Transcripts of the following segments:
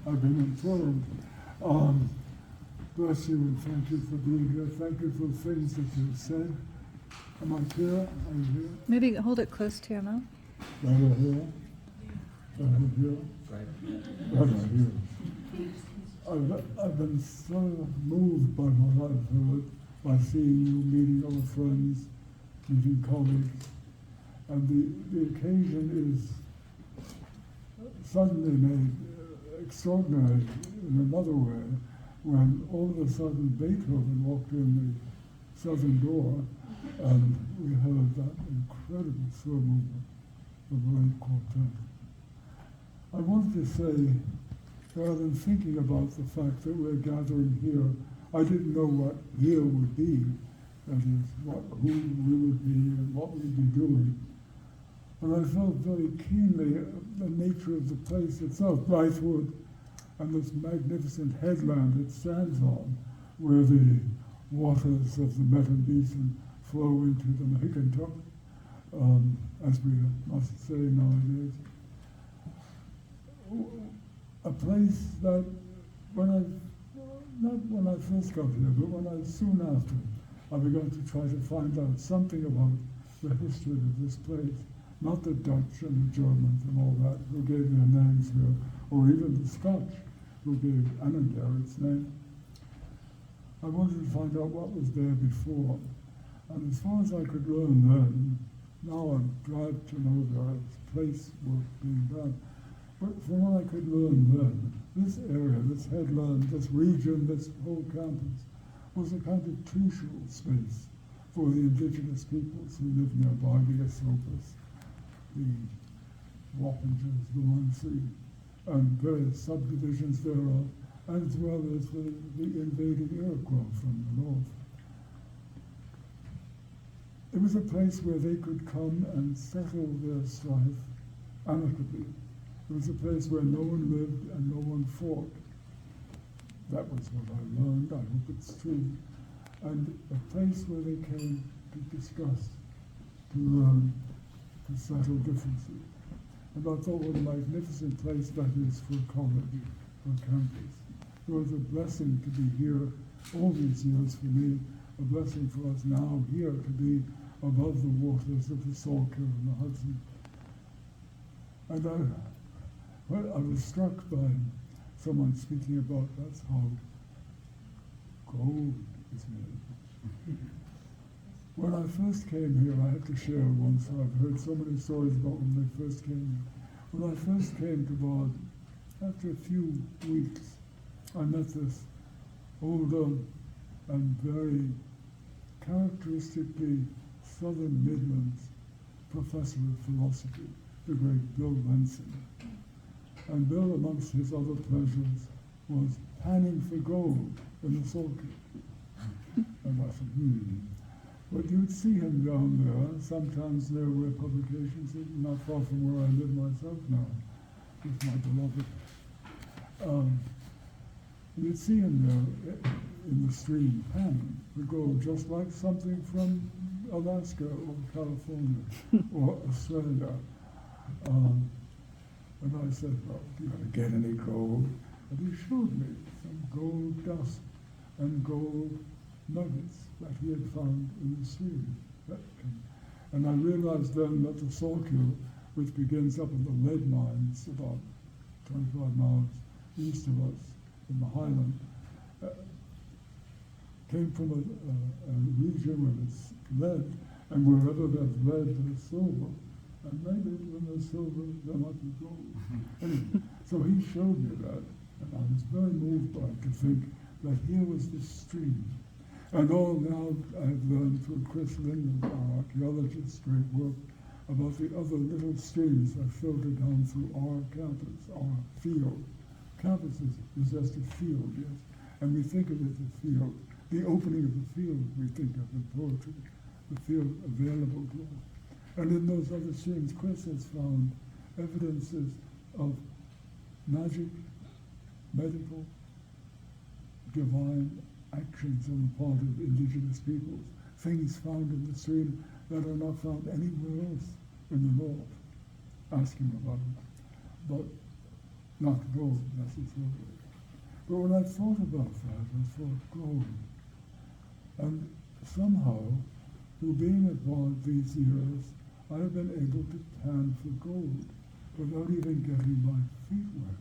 I've been informed. Bless you and thank you for being here. Thank you for the things that you've said. Am I here? Are you here? Maybe hold it close to your mouth. Better here? Better here? Better here. I've been so moved by what I've heard, by seeing you meeting other friends, meeting colleagues, and the occasion is suddenly made extraordinary in another way when all of a sudden Beethoven walked in the southern door and we heard that incredible slow movement of the late quartet. I wanted to say, rather than thinking about the fact that we're gathering here, I didn't know what here would be, that is, who we would be and what we'd be doing. And I felt very keenly the nature of the place itself, Blythewood, and this magnificent headland it stands on, where the waters of the Metten Basin flow into the Mahicantuck, as we must say nowadays. A place that, not when I first got here, but soon after, I began to try to find out something about the history of this place. Not the Dutch and the Germans and all that, who gave their names here, or even the Scotch, who gave Annandale its name. I wanted to find out what was there before. And as far as I could learn then, now I'm glad to know there is place work being done. But from what I could learn then, this area, this headland, this region, this whole campus, was a kind of crucial space for the indigenous peoples who lived nearby, the Esopus, the Wappingers, the Munsee, and various subdivisions thereof, as well as the invading Iroquois from the north. It was a place where they could come and settle their strife amicably. It was a place where no one lived and no one fought. That was what I learned. I hope it's true. And a place where they came to discuss, to learn, to settle differences. And I thought what a magnificent place that is for college, for campus. It was a blessing to be here all these years for me, a blessing for us now here to be above the waters of the Saltire and the Hudson. And I was struck by someone speaking about that's how gold is made. When I first came here, I had to share once, I've heard so many stories about when they first came here. When I first came to Bard, after a few weeks, I met this older and very characteristically Southern Midlands professor of philosophy, the great Bill Benson. And Bill, amongst his other pleasures, was panning for gold in the Saltire. And I said, But you'd see him down there, sometimes there were publications, not far from where I live myself now, with my beloved. You'd see him there in the stream panning the gold, just like something from Alaska or California or Australia. And I said, well, do you ever get any gold? And he showed me some gold dust and gold nuggets that he had found in the stream. And I realized then that the Saltire, which begins up in the lead mines about 25 miles east of us in the highland, came from a region where it's lead, and wherever there's lead, there's silver. And maybe when there's silver, there might be gold. Anyway, so he showed me that, and I was very moved by it to think that here was this stream. And all now I've learned through Chris Linden, our archaeologist's great work, about the other little streams that filter down through our campus, our field. Campus is just a field, yes, and we think of it as a field. The opening of the field we think of in poetry, the field available to us. And in those other streams, Chris has found evidences of magic, medical, divine actions on the part of indigenous peoples, things found in the stream that are not found anywhere else in the north. Ask him about it. But not gold necessarily. But when I thought about that, I thought gold. And somehow, through being at Bard these years, I have been able to pan for gold without even getting my feet wet.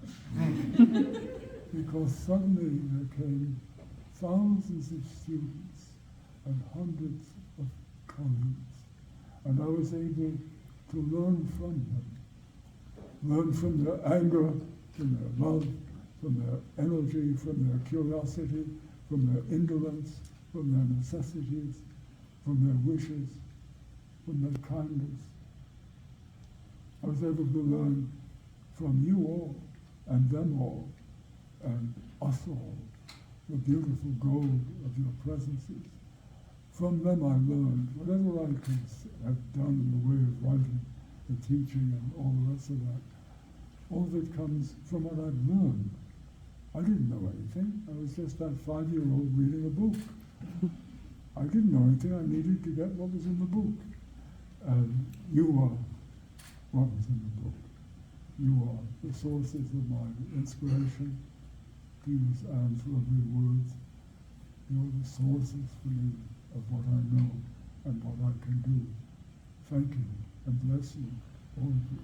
Because suddenly there came thousands of students and hundreds of colleagues, and I was able to learn from them. Learn from their anger, from their love, from their energy, from their curiosity, from their indolence, from their necessities, from their wishes, from their kindness. I was able to learn from you all, and them all, and us all, the beautiful gold of your presences. From them I learned whatever I could have done in the way of writing and teaching and all the rest of that. All of it comes from what I've learned. I didn't know anything. I was just that 5-year-old reading a book. I didn't know anything. I needed to get what was in the book. And you are what was in the book. You are the sources of my inspiration, to use Anne's lovely words. You are the sources for me of what I know and what I can do. Thank you, and bless you, all of you.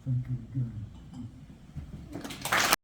Thank you again.